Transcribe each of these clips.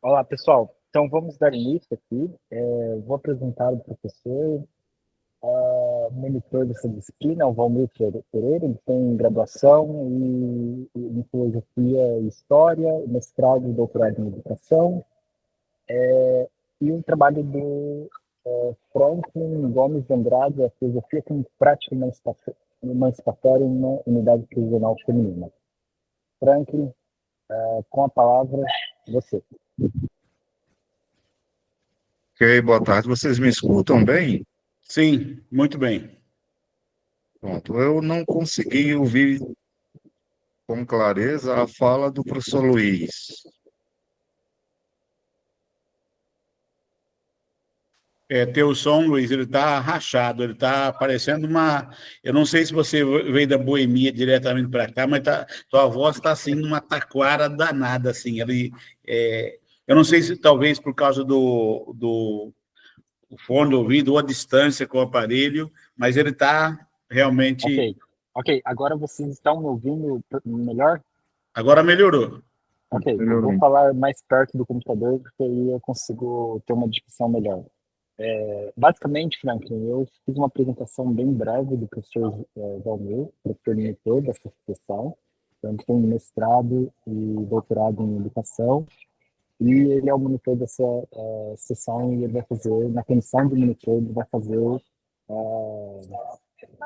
Olá, pessoal. Então, vamos dar início aqui. Vou apresentar o professor, monitor dessa disciplina, o Valmir Pereira. Ele tem graduação em Filosofia e História, mestrado e doutorado em Educação, e um trabalho do Franklin Gomes de Andrade, a Filosofia como Prática Emancipatória em uma Unidade Prisional Feminina. Franklin, com a palavra, você. Ok, boa tarde. Vocês me escutam bem? Sim, muito bem. Pronto, eu não consegui ouvir com clareza a fala do professor Luiz. Teu som, Luiz, ele está rachado, ele está parecendo uma. Eu não sei se você veio da Boemia diretamente para cá, mas tua voz está assim, numa taquara danada, assim. Eu não sei se talvez por causa do fone de ouvido ou a distância com o aparelho, mas ele está Ok, realmente. ok. Agora vocês estão me ouvindo melhor? Agora melhorou. Ok, vou Melhorou. falar mais perto do computador, porque aí eu consigo ter uma discussão melhor. Basicamente, Franklin, eu fiz uma apresentação bem breve do professor Valmir, professor monitor dessa sessão. Então, ele tem mestrado e doutorado em educação, e ele é o monitor dessa sessão, e ele vai fazer, na condição de monitor, ele vai fazer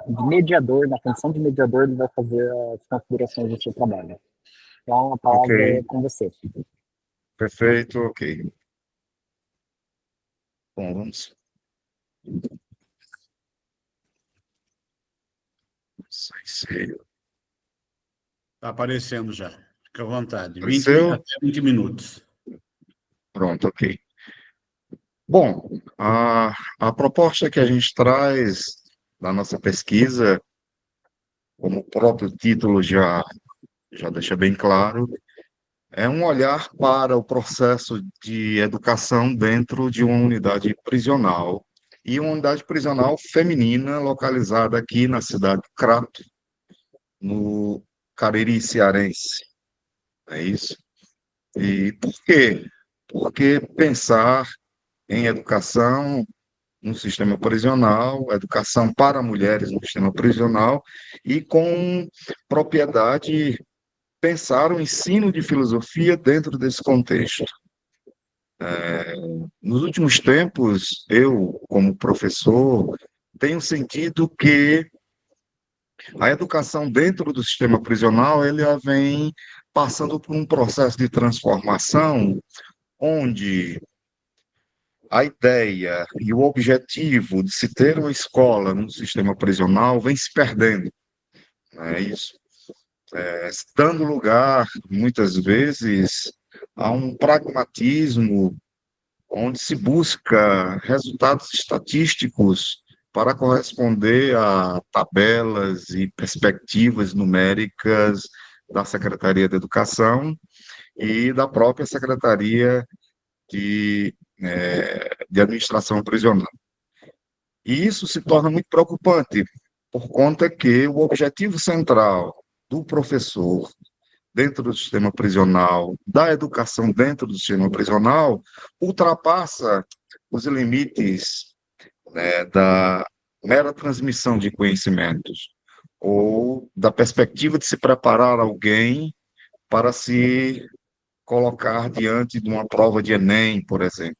de mediador, na função de mediador, ele vai fazer as considerações do seu trabalho. Então, a Ok, palavra é com você. perfeito, ok. Bom, vamos. Sai sério. Está aparecendo já. Fica à vontade. Apareceu? Até 20 minutos. Pronto, ok. Bom, a proposta que a gente traz da nossa pesquisa, como o próprio título já deixa bem claro, é um olhar para o processo de educação dentro de uma unidade prisional, e uma unidade prisional feminina localizada aqui na cidade de Crato, no Cariri cearense. É isso? E por quê? Porque pensar em educação no sistema prisional, educação para mulheres no sistema prisional, e com propriedade pensar o ensino de filosofia dentro desse contexto. Nos últimos tempos, eu, como professor, tenho sentido que a educação dentro do sistema prisional ela vem passando por um processo de transformação onde a ideia e o objetivo de se ter uma escola no sistema prisional vem se perdendo, não é isso? Dando lugar, muitas vezes, a um pragmatismo onde se busca resultados estatísticos para corresponder a tabelas e perspectivas numéricas da Secretaria de Educação e da própria Secretaria de Administração Prisional. E isso se torna muito preocupante, por conta que o objetivo central do professor dentro do sistema prisional, da educação dentro do sistema prisional, ultrapassa os limites, da mera transmissão de conhecimentos, ou da perspectiva de se preparar alguém para se colocar diante de uma prova de Enem, por exemplo.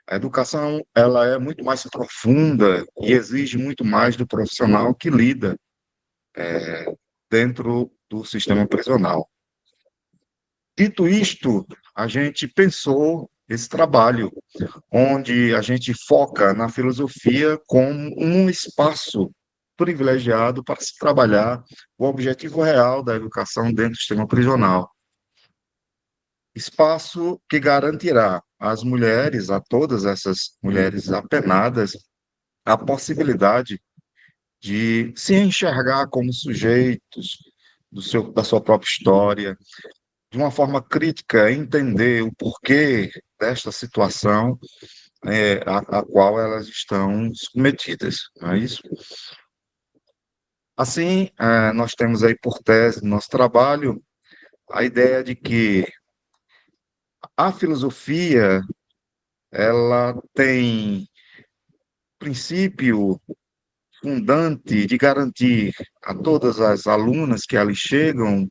A educação, ela é muito mais profunda e exige muito mais do profissional que lida dentro do sistema prisional. Dito isto, a gente pensou esse trabalho, onde a gente foca na filosofia como um espaço privilegiado para se trabalhar o objetivo real da educação dentro do sistema prisional. Espaço que garantirá às mulheres, a todas essas mulheres apenadas, a possibilidade de se enxergar como sujeitos da sua própria história, de uma forma crítica, entender o porquê desta situação a qual elas estão submetidas, não é isso? Assim, nós temos aí por tese do nosso trabalho a ideia de que A filosofia, ela tem princípio fundante de garantir a todas as alunas que ali chegam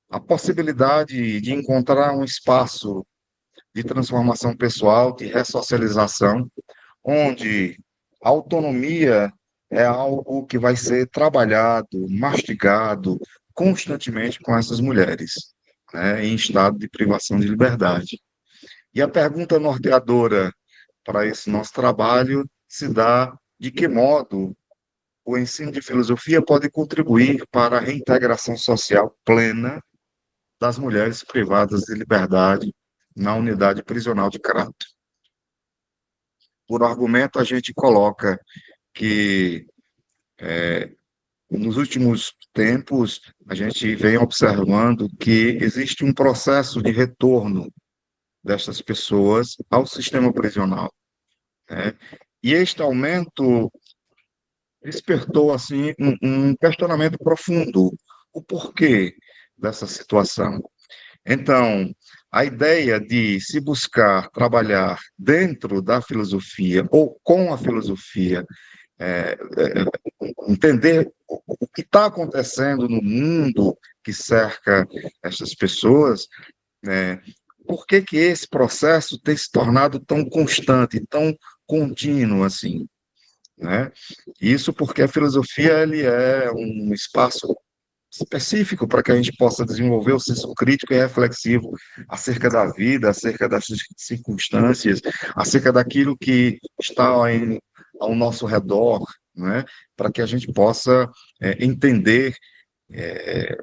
a possibilidade de encontrar um espaço de transformação pessoal, de ressocialização, onde a autonomia é algo que vai ser trabalhado, mastigado constantemente com essas mulheres, né, em estado de privação de liberdade. E a pergunta norteadora para esse nosso trabalho se dá de que modo o ensino de filosofia pode contribuir para a reintegração social plena das mulheres privadas de liberdade na unidade prisional de Crato. Por argumento, a gente coloca que, nos últimos tempos, a gente vem observando que existe um processo de retorno dessas pessoas ao sistema prisional, né? E este aumento despertou assim um questionamento profundo, o porquê dessa situação. Então, a ideia de se buscar trabalhar dentro da filosofia ou com a filosofia, entender o que está acontecendo no mundo que cerca essas pessoas, né? Por que que esse processo tem se tornado tão constante, tão contínuo assim, né? Isso porque a filosofia ele é um espaço específico para que a gente possa desenvolver o senso crítico e reflexivo acerca da vida, acerca das circunstâncias, acerca daquilo que está ao nosso redor, né? Para que a gente possa entender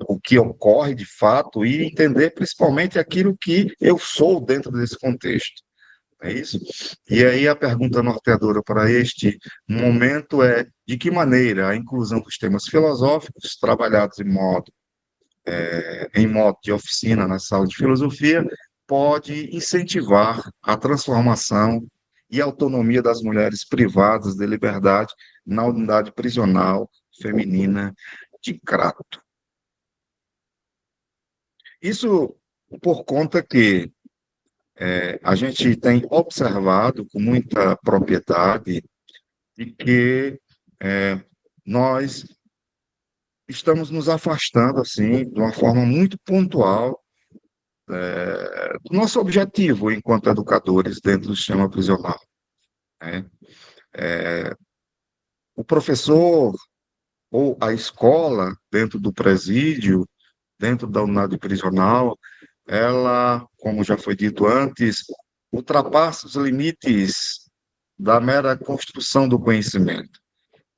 o que ocorre de fato e entender principalmente aquilo que eu sou dentro desse contexto. É isso? E aí a pergunta norteadora para este momento é de que maneira a inclusão dos temas filosóficos trabalhados em modo de oficina na sala de filosofia pode incentivar a transformação e autonomia das mulheres privadas de liberdade na unidade prisional feminina de Crato. Isso por conta que a gente tem observado com muita propriedade de que nós estamos nos afastando, assim, de uma forma muito pontual, do nosso objetivo enquanto educadores dentro do sistema prisional, né? O professor ou a escola dentro do presídio, dentro da unidade prisional, ela, como já foi dito antes, ultrapassa os limites da mera construção do conhecimento,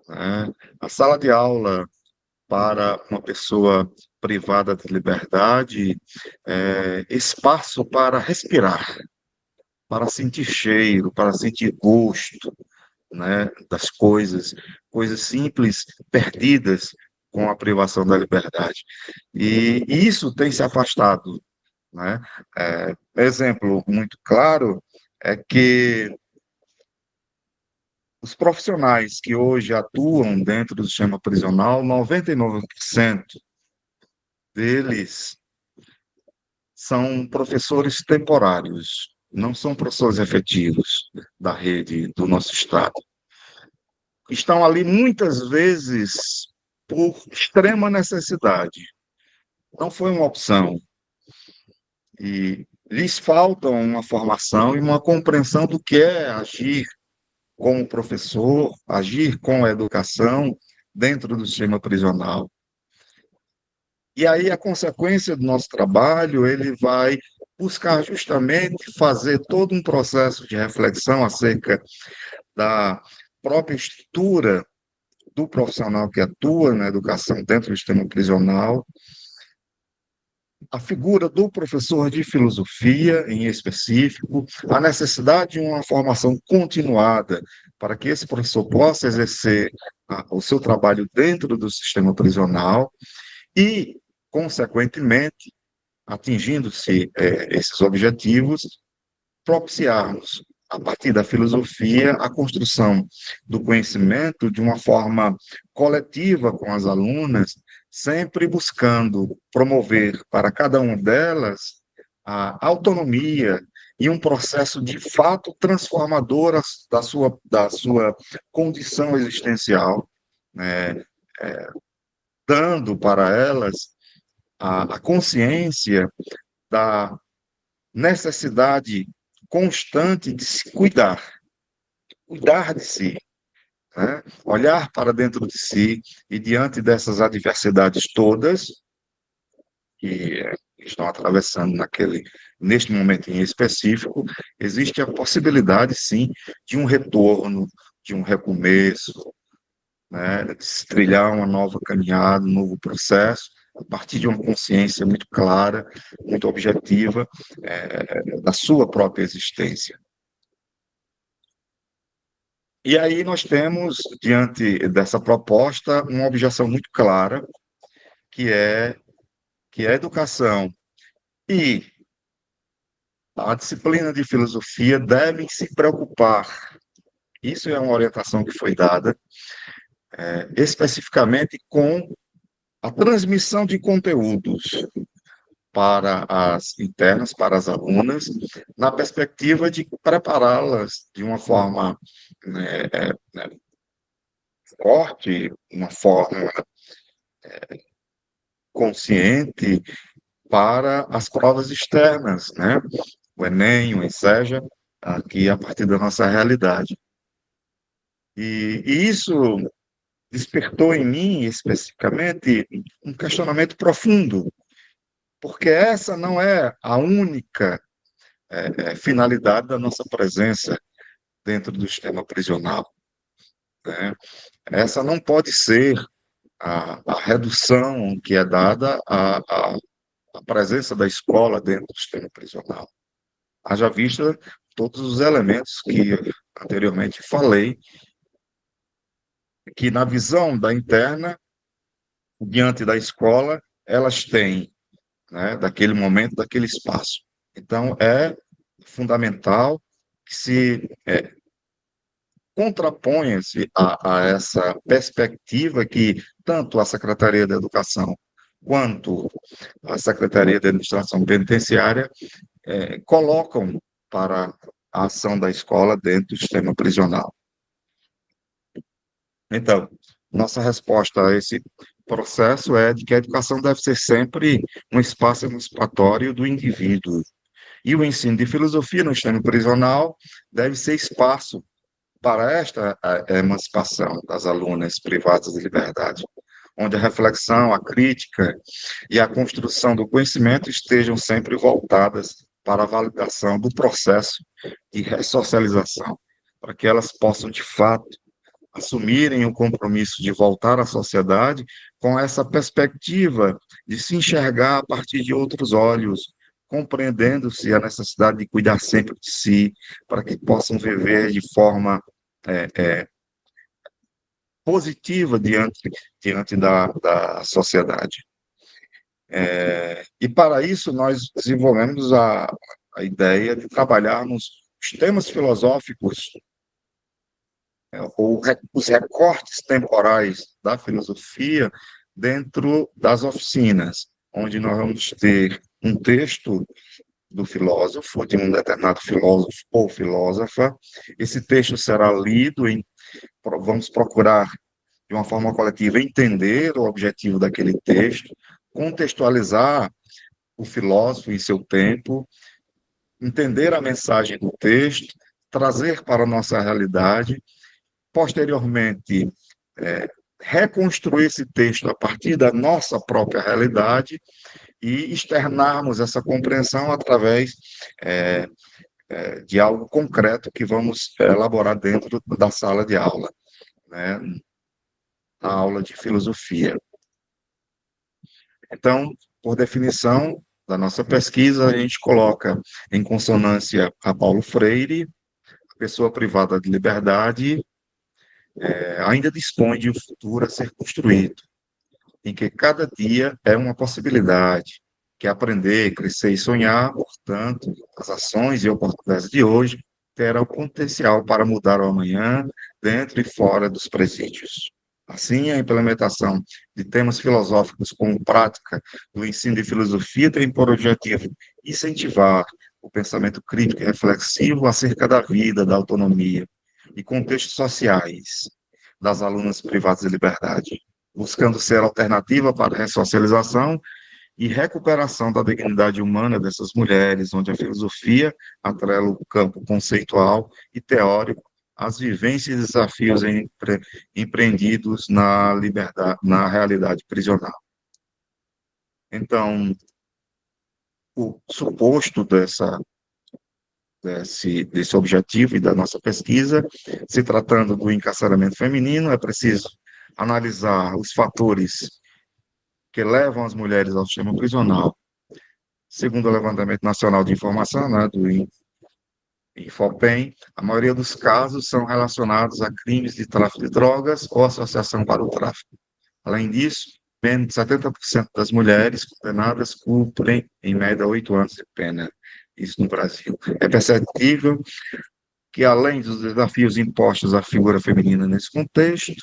né? A sala de aula para uma pessoa privada de liberdade é espaço para respirar, para sentir cheiro, para sentir gosto, né, das coisas, coisas simples perdidas com a privação da liberdade. E isso tem se afastado, né? Exemplo muito claro é que os profissionais que hoje atuam dentro do sistema prisional, 99% deles são professores temporários, não são professores efetivos da rede do nosso Estado. Estão ali muitas vezes por extrema necessidade. Não foi uma opção. E lhes falta uma formação e uma compreensão do que é agir como professor, agir com a educação dentro do sistema prisional. E aí a consequência do nosso trabalho, ele vai buscar justamente fazer todo um processo de reflexão acerca da própria estrutura do profissional que atua na educação dentro do sistema prisional, a figura do professor de filosofia, em específico, a necessidade de uma formação continuada para que esse professor possa exercer o seu trabalho dentro do sistema prisional e, consequentemente, atingindo-se esses objetivos, propiciarmos, a partir da filosofia, a construção do conhecimento de uma forma coletiva com as alunas, sempre buscando promover para cada uma delas a autonomia e um processo de fato transformador da sua condição existencial, né? Dando para elas a consciência da necessidade constante de se cuidar de si, né? Olhar para dentro de si e diante dessas adversidades todas que estão atravessando neste momento em específico, existe a possibilidade, sim, de um retorno, de um recomeço, né, de se trilhar uma nova caminhada, um novo processo, a partir de uma consciência muito clara, muito objetiva, da sua própria existência. E aí nós temos, diante dessa proposta, uma objeção muito clara, que é que a educação e a disciplina de filosofia devem se preocupar. Isso é uma orientação que foi dada, especificamente com a transmissão de conteúdos para as internas, para as alunas, na perspectiva de prepará-las de uma forma, né, forte, uma forma consciente para as provas externas, né? O Enem, o Enseja, aqui a partir da nossa realidade. E isso despertou em mim, especificamente, um questionamento profundo, porque essa não é a única finalidade da nossa presença dentro do sistema prisional, né? Essa não pode ser a redução que é dada à presença da escola dentro do sistema prisional. Haja vista todos os elementos que anteriormente falei, que na visão da interna, diante da escola, elas têm, né, daquele momento, daquele espaço. Então, é fundamental que se contraponha-se a essa perspectiva que tanto a Secretaria da Educação quanto a Secretaria da Administração Penitenciária colocam para a ação da escola dentro do sistema prisional. Então, nossa resposta a esse processo é de que a educação deve ser sempre um espaço emancipatório do indivíduo. E o ensino de filosofia no sistema prisional deve ser espaço para esta emancipação das alunas privadas de liberdade, onde a reflexão, a crítica e a construção do conhecimento estejam sempre voltadas para a validação do processo de ressocialização, para que elas possam, de fato, assumirem o compromisso de voltar à sociedade com essa perspectiva de se enxergar a partir de outros olhos, compreendendo-se a necessidade de cuidar sempre de si, para que possam viver de forma positiva diante da sociedade. E para isso nós desenvolvemos a ideia de trabalharmos os temas filosóficos, ou os recortes temporais da filosofia dentro das oficinas, onde nós vamos ter um texto do filósofo, de um determinado filósofo ou filósofa. Esse texto será lido, vamos procurar, de uma forma coletiva, entender o objetivo daquele texto, contextualizar o filósofo em seu tempo, entender a mensagem do texto, trazer para a nossa realidade, posteriormente, reconstruir esse texto a partir da nossa própria realidade e externarmos essa compreensão através de algo concreto que vamos elaborar dentro da sala de aula, né? A aula de filosofia. Então, por definição da nossa pesquisa, a gente coloca em consonância a Paulo Freire, a pessoa privada de liberdade ainda dispõe de um futuro a ser construído, em que cada dia é uma possibilidade, que aprender, crescer e sonhar, portanto, as ações e oportunidades de hoje terão potencial para mudar o amanhã, dentro e fora dos presídios. Assim, a implementação de temas filosóficos como prática do ensino de filosofia tem por objetivo incentivar o pensamento crítico e reflexivo acerca da vida, da autonomia e contextos sociais das alunas privadas de liberdade, buscando ser alternativa para a ressocialização e recuperação da dignidade humana dessas mulheres, onde a filosofia atrela o campo conceitual e teórico às vivências e desafios empreendidos na liberdade, na realidade prisional. Então, o suposto desse objetivo e da nossa pesquisa, se tratando do encarceramento feminino, é preciso analisar os fatores que levam as mulheres ao sistema prisional, segundo o Levantamento Nacional de Informação, né, do Infopem, a maioria dos casos são relacionados a crimes de tráfico de drogas ou associação para o tráfico. Além disso, menos de 70% das mulheres condenadas cumprem, em média, 8 anos de pena. Isso no Brasil. É perceptível que, além dos desafios impostos à figura feminina nesse contexto,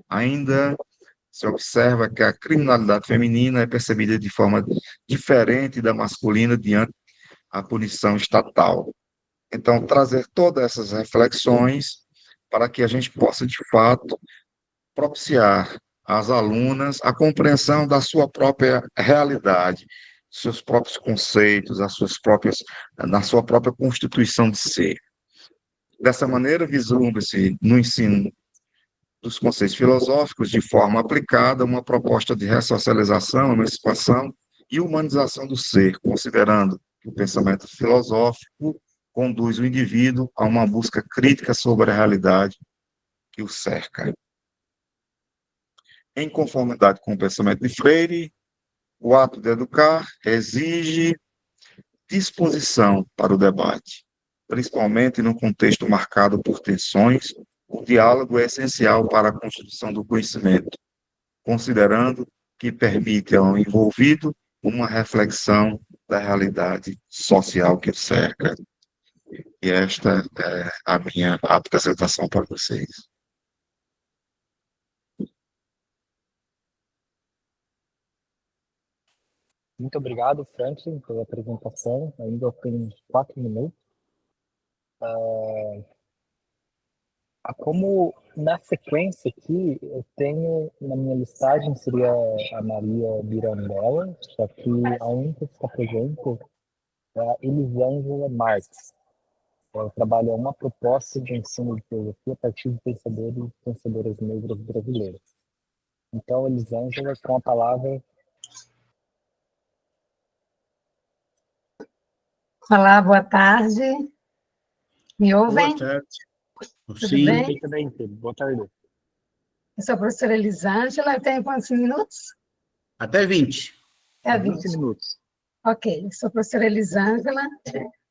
ainda se observa que a criminalidade feminina é percebida de forma diferente da masculina diante da punição estatal. Então, trazer todas essas reflexões para que a gente possa, de fato, propiciar às alunas a compreensão da sua própria realidade, seus próprios conceitos, na sua própria constituição de ser. Dessa maneira, vislumbra-se no ensino dos conceitos filosóficos, de forma aplicada, uma proposta de ressocialização, emancipação e humanização do ser, considerando que o pensamento filosófico conduz o indivíduo a uma busca crítica sobre a realidade que o cerca. Em conformidade com o pensamento de Freire, o ato de educar exige disposição para o debate, principalmente num contexto marcado por tensões. O diálogo é essencial para a construção do conhecimento, considerando que permite ao envolvido uma reflexão da realidade social que o cerca. E esta é a minha apresentação para vocês. Muito obrigado, Franklin, pela apresentação. Ainda tem 4 minutos. Como na sequência aqui, eu tenho na minha listagem seria a Maria Mirandella, só que a única que está presente é a Elisângela Marques. Ela trabalha uma proposta de ensino de filosofia a partir de pensadores e pensadoras negras brasileiras. Então, Elisângela, com a palavra. Olá, boa tarde. Me ouvem? Boa tarde. Tudo Sim. bem? Perfeitamente. Boa tarde. Eu sou a professora Elisângela. Eu tenho quantos minutos? Até 20. É 20 20. minutos. Ok. Eu sou a professora Elisângela,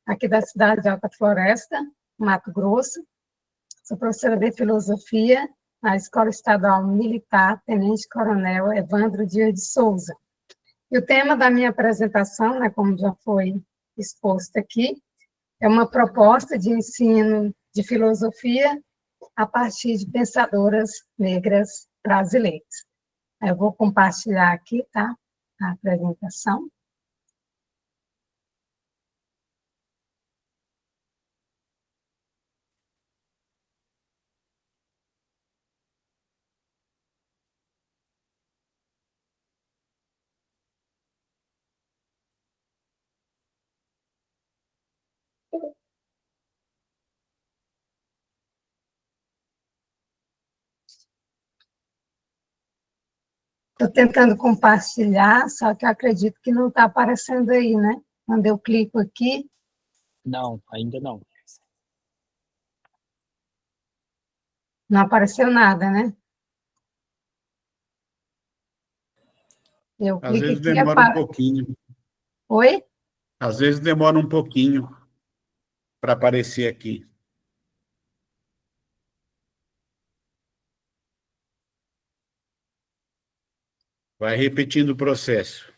aqui da cidade de Alta Floresta, Mato Grosso. Sou professora de filosofia na Escola Estadual Militar Tenente Coronel Evandro Dias de Souza. E o tema da minha apresentação, né, como já foi exposto aqui, é uma proposta de ensino de filosofia a partir de pensadoras negras brasileiras. Eu vou compartilhar aqui, tá? A apresentação. Estou tentando compartilhar, só que eu acredito que não está aparecendo aí, né? Quando eu clico aqui. Não, ainda não. Não apareceu nada, né? Eu Às clico vezes aqui e demora um pouquinho. Oi? Às vezes demora um pouquinho para aparecer aqui. Vai repetindo o processo.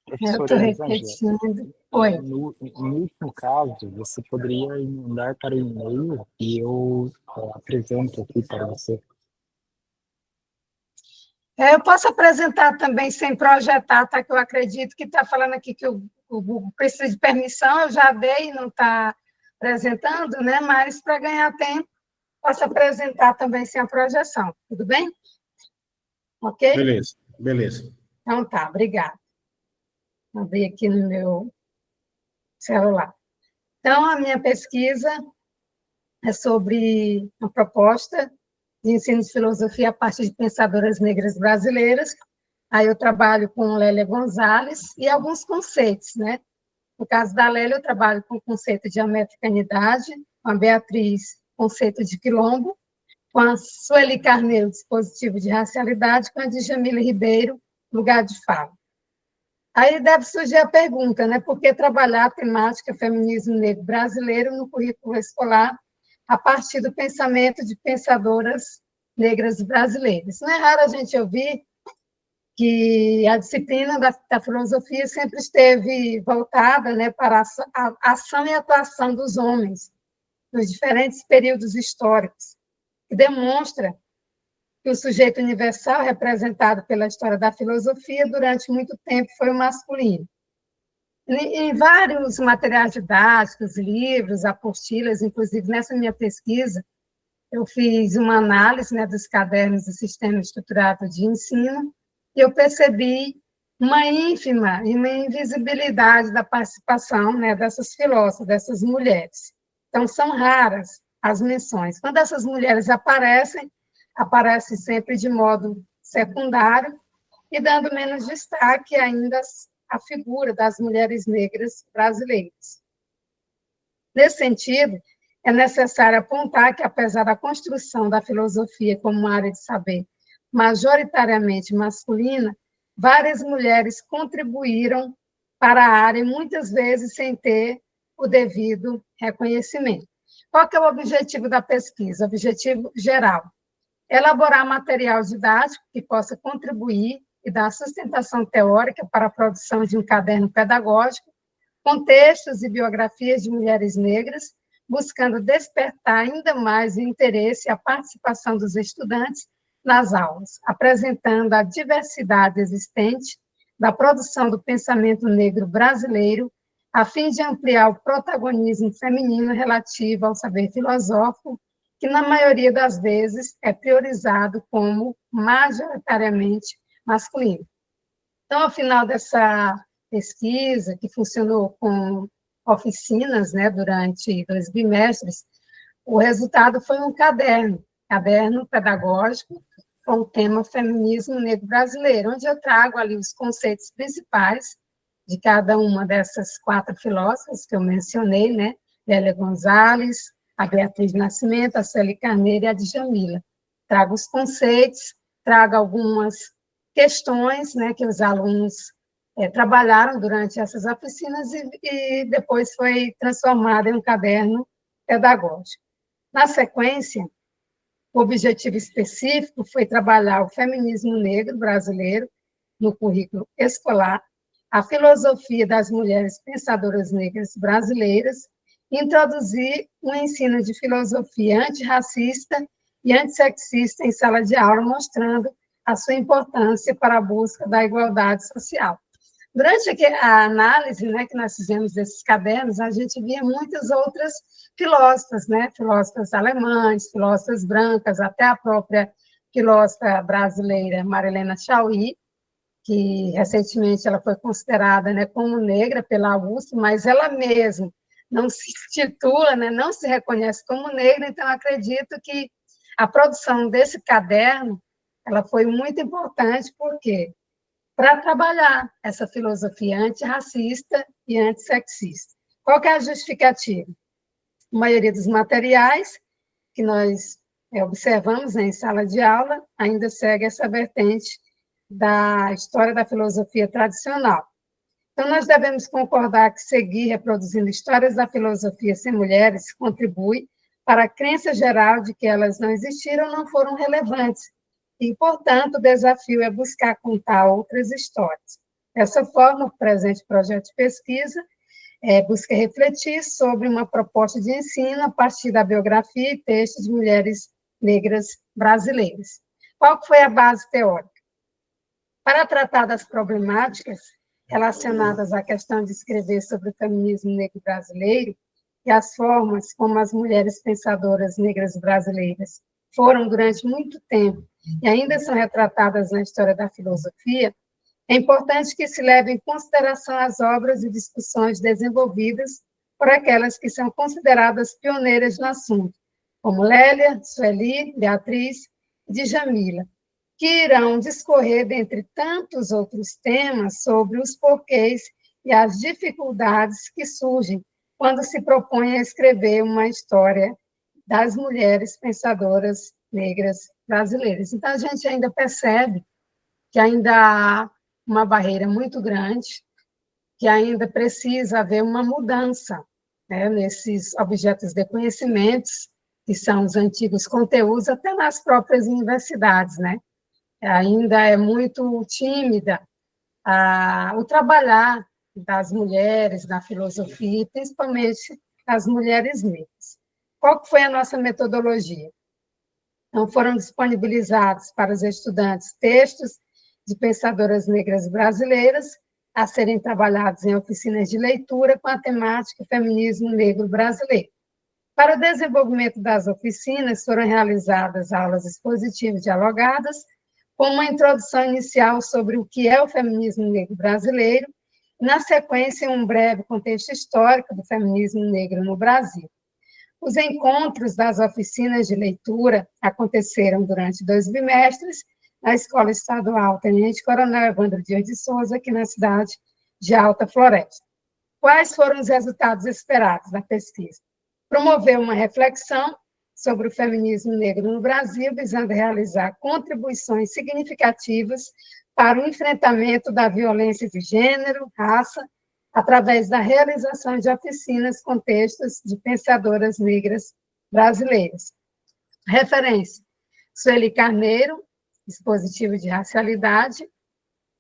Eu Professora estou Elisângela, repetindo. Oi. no último caso, você poderia mandar para o e-mail e eu apresento aqui para você. Eu posso apresentar também sem projetar, tá? Que eu acredito que está falando aqui que o precisa de permissão, eu já dei, não está apresentando, né? Mas para ganhar tempo, posso apresentar também sem a projeção, tudo bem? Ok? Beleza, beleza. Então tá, obrigada. Vou abrir aqui no meu celular. Então, a minha pesquisa é sobre uma proposta de ensino de filosofia a partir de pensadoras negras brasileiras. Aí eu trabalho com Lélia Gonzalez e alguns conceitos, né? No caso da Lélia, eu trabalho com o conceito de americanidade, com a Beatriz, conceito de quilombo, com a Sueli Carneiro, dispositivo de racialidade, com a Djamila Ribeiro, lugar de fala. Aí deve surgir a pergunta, né? Por que trabalhar a temática feminismo negro brasileiro no currículo escolar a partir do pensamento de pensadoras negras brasileiras? Não é raro a gente ouvir que a disciplina da filosofia sempre esteve voltada, né, para a ação e atuação dos homens nos diferentes períodos históricos, que demonstra que o sujeito universal representado pela história da filosofia durante muito tempo foi o masculino. Em vários materiais didáticos, livros, apostilas, inclusive nessa minha pesquisa, eu fiz uma análise, né, dos cadernos do Sistema Estruturado de Ensino, e eu percebi uma ínfima e uma invisibilidade da participação, né, dessas filósofas, dessas mulheres. Então, são raras as menções. Quando essas mulheres aparecem sempre de modo secundário e dando menos destaque ainda à figura das mulheres negras brasileiras. Nesse sentido, é necessário apontar que, apesar da construção da filosofia como uma área de saber majoritariamente masculina, várias mulheres contribuíram para a área, muitas vezes sem ter o devido reconhecimento. Qual que é o objetivo da pesquisa? O objetivo geral: elaborar material didático que possa contribuir e dar sustentação teórica para a produção de um caderno pedagógico com textos e biografias de mulheres negras, buscando despertar ainda mais o interesse e a participação dos estudantes nas aulas, apresentando a diversidade existente da produção do pensamento negro brasileiro, a fim de ampliar o protagonismo feminino relativo ao saber filosófico, que, na maioria das vezes, é priorizado como majoritariamente masculino. Então, ao final dessa pesquisa, que funcionou com oficinas, né, durante 2 bimestres, o resultado foi um caderno pedagógico com o tema Feminismo Negro Brasileiro, onde eu trago ali os conceitos principais de cada uma dessas 4 filósofas que eu mencionei, né, Lélia Gonzalez, a Beatriz Nascimento, a Sueli Carneiro e a Djamila. Trago os conceitos, trago algumas questões, né, que os alunos trabalharam durante essas oficinas e depois foi transformado em um caderno pedagógico. Na sequência, o objetivo específico foi trabalhar o feminismo negro brasileiro no currículo escolar, a filosofia das mulheres pensadoras negras brasileiras, e introduzir um ensino de filosofia antirracista e antissexista em sala de aula, mostrando a sua importância para a busca da igualdade social. Durante a análise, né, que nós fizemos desses cadernos, a gente via muitas outras filósofas, né, filósofas alemães, filósofas brancas, até a própria filósofa brasileira Marilena Chauí, que recentemente ela foi considerada, né, como negra pela USP, mas ela mesma não se titula, né, não se reconhece como negra, então acredito que a produção desse caderno ela foi muito importante, porque para trabalhar essa filosofia antirracista e antissexista. Qual que é a justificativa? A maioria dos materiais que nós observamos, né, em sala de aula ainda segue essa vertente da história da filosofia tradicional. Então, nós devemos concordar que seguir reproduzindo histórias da filosofia sem mulheres contribui para a crença geral de que elas não existiram ou não foram relevantes, e, portanto, o desafio é buscar contar outras histórias. Dessa forma, o presente projeto de pesquisa busca refletir sobre uma proposta de ensino a partir da biografia e textos de mulheres negras brasileiras. Qual foi a base teórica? Para tratar das problemáticas relacionadas à questão de escrever sobre o feminismo negro brasileiro e as formas como as mulheres pensadoras negras brasileiras foram, durante muito tempo, e ainda são retratadas na história da filosofia, é importante que se leve em consideração as obras e discussões desenvolvidas por aquelas que são consideradas pioneiras no assunto, como Lélia, Sueli, Beatriz e Djamila, que irão discorrer, dentre tantos outros temas, sobre os porquês e as dificuldades que surgem quando se propõe a escrever uma história das mulheres pensadoras negras brasileiras. Então, a gente ainda percebe que ainda há uma barreira muito grande, que ainda precisa haver uma mudança, né, nesses objetos de conhecimentos, que são os antigos conteúdos, até nas próprias universidades, né? Ainda é muito tímida o trabalhar das mulheres na filosofia, principalmente as mulheres negras. Qual que foi a nossa metodologia? Então, foram disponibilizados para os estudantes textos de pensadoras negras brasileiras a serem trabalhados em oficinas de leitura com a temática feminismo negro brasileiro. Para o desenvolvimento das oficinas, foram realizadas aulas expositivas dialogadas, com uma introdução inicial sobre o que é o feminismo negro brasileiro, e, na sequência, um breve contexto histórico do feminismo negro no Brasil. Os encontros das oficinas de leitura aconteceram durante 2 bimestres na Escola Estadual Tenente Coronel Evandro Dias de Souza, aqui na cidade de Alta Floresta. Quais foram os resultados esperados da pesquisa? Promover uma reflexão sobre o feminismo negro no Brasil, visando realizar contribuições significativas para o enfrentamento da violência de gênero, raça, através da realização de oficinas com textos de pensadoras negras brasileiras. Referência: Sueli Carneiro, Dispositivo de Racialidade;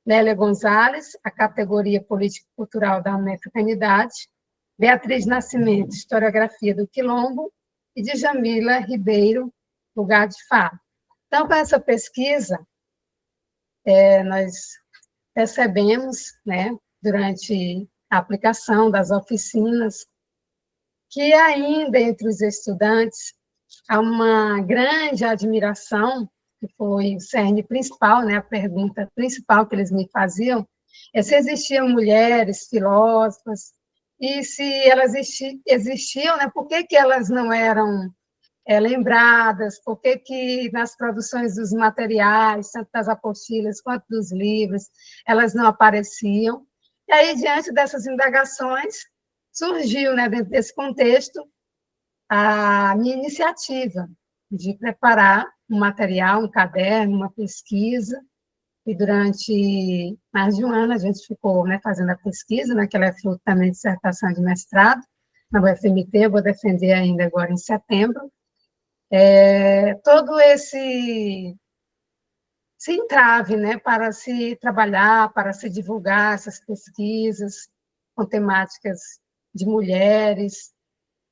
Lélia Gonzalez, A Categoria Político-Cultural da Americanidade; Beatriz Nascimento, Historiografia do Quilombo; e Djamila Ribeiro, Lugar de Fala. Então, com essa pesquisa, nós percebemos, né, durante a aplicação das oficinas, que ainda entre os estudantes há uma grande admiração, que foi o cerne principal, né, a pergunta principal que eles me faziam, é se existiam mulheres filósofas, e se elas existiam, né, por que elas não eram lembradas, por que nas produções dos materiais, tanto das apostilas quanto dos livros, elas não apareciam. E aí, diante dessas indagações, surgiu, né, dentro desse contexto, a minha iniciativa de preparar um material, um caderno, uma pesquisa, e durante mais de um ano a gente ficou, né, fazendo a pesquisa, né, que ela é fruto também de dissertação de mestrado, na UFMT, eu vou defender ainda agora em setembro. Todo esse entrave, né, para se trabalhar, para se divulgar essas pesquisas com temáticas de mulheres,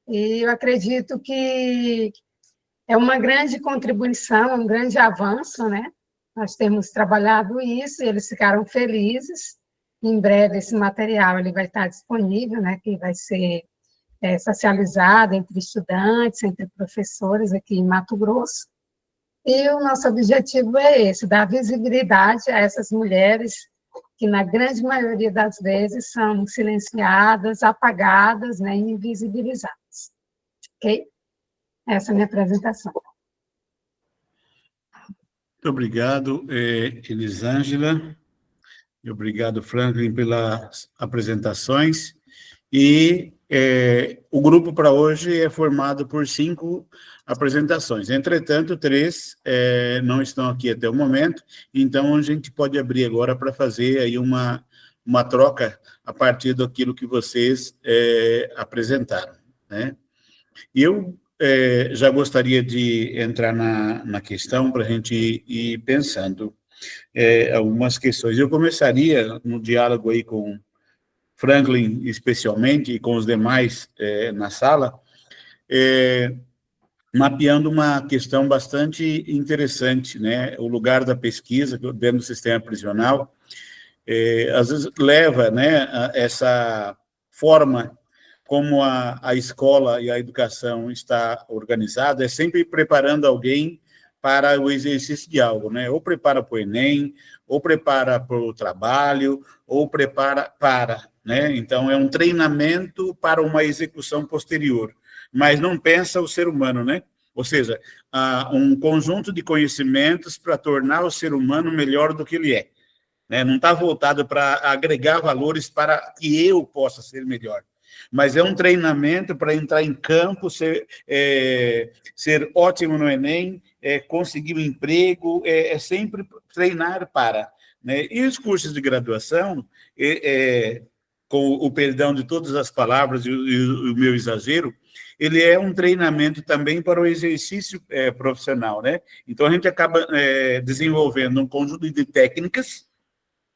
e eu acredito que é uma grande contribuição, um grande avanço, né? Nós temos trabalhado isso, e eles ficaram felizes. Em breve esse material ele vai estar disponível, né, que vai ser socializado entre estudantes, entre professores aqui em Mato Grosso. E o nosso objetivo é esse, dar visibilidade a essas mulheres que, na grande maioria das vezes, são silenciadas, apagadas, né, e invisibilizadas. Ok? Essa é a minha apresentação. Muito obrigado, Elisângela. E obrigado, Franklin, pelas apresentações. E o grupo para hoje é formado por 5 apresentações. Entretanto, 3 não estão aqui até o momento, então a gente pode abrir agora para fazer aí uma troca a partir daquilo que vocês apresentaram, né? Eu já gostaria de entrar na questão para a gente ir pensando algumas questões. Eu começaria no diálogo aí com Franklin, especialmente, e com os demais na sala, mapeando uma questão bastante interessante, né? O lugar da pesquisa dentro do sistema prisional, às vezes leva, né, essa forma como a escola e a educação está organizada, é sempre preparando alguém para o exercício de algo, né? Ou prepara para o Enem, ou prepara para o trabalho, ou prepara para, né? Então, é um treinamento para uma execução posterior, mas não pensa o ser humano, né? Ou seja, um conjunto de conhecimentos para tornar o ser humano melhor do que ele é, né? Não está voltado para agregar valores para que eu possa ser melhor, mas é um treinamento para entrar em campo, ser ótimo no Enem, conseguir um emprego, sempre treinar para, né? E os cursos de graduação, com o perdão de todas as palavras e o meu exagero, ele é um treinamento também para o exercício profissional, né? Então, a gente acaba desenvolvendo um conjunto de técnicas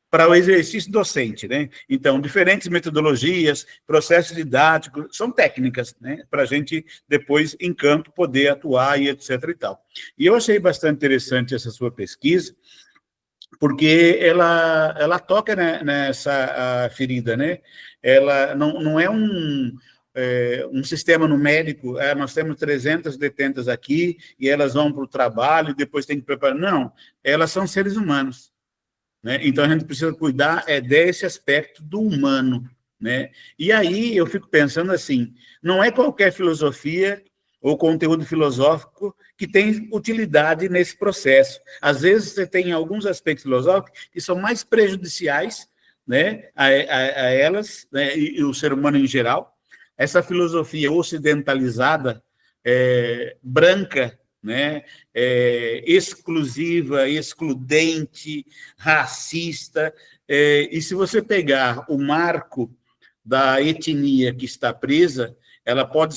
para o exercício docente, né? Então, diferentes metodologias, processos didáticos, são técnicas, né? Para a gente, depois, em campo, poder atuar e etc. e tal. E eu achei bastante interessante essa sua pesquisa, porque ela toca, né, nessa ferida, né? Ela não é um sistema numérico, nós temos 300 detentas aqui, e elas vão para o trabalho, e depois tem que preparar. Não, elas são seres humanos, né? Então, a gente precisa cuidar desse aspecto do humano, né? E aí eu fico pensando assim, não é qualquer filosofia ou conteúdo filosófico que tem utilidade nesse processo. Às vezes, você tem alguns aspectos filosóficos que são mais prejudiciais, né, a elas, né, e o ser humano em geral. Essa filosofia ocidentalizada, branca, né, exclusiva, excludente, racista, e se você pegar o marco da etnia que está presa, ela pode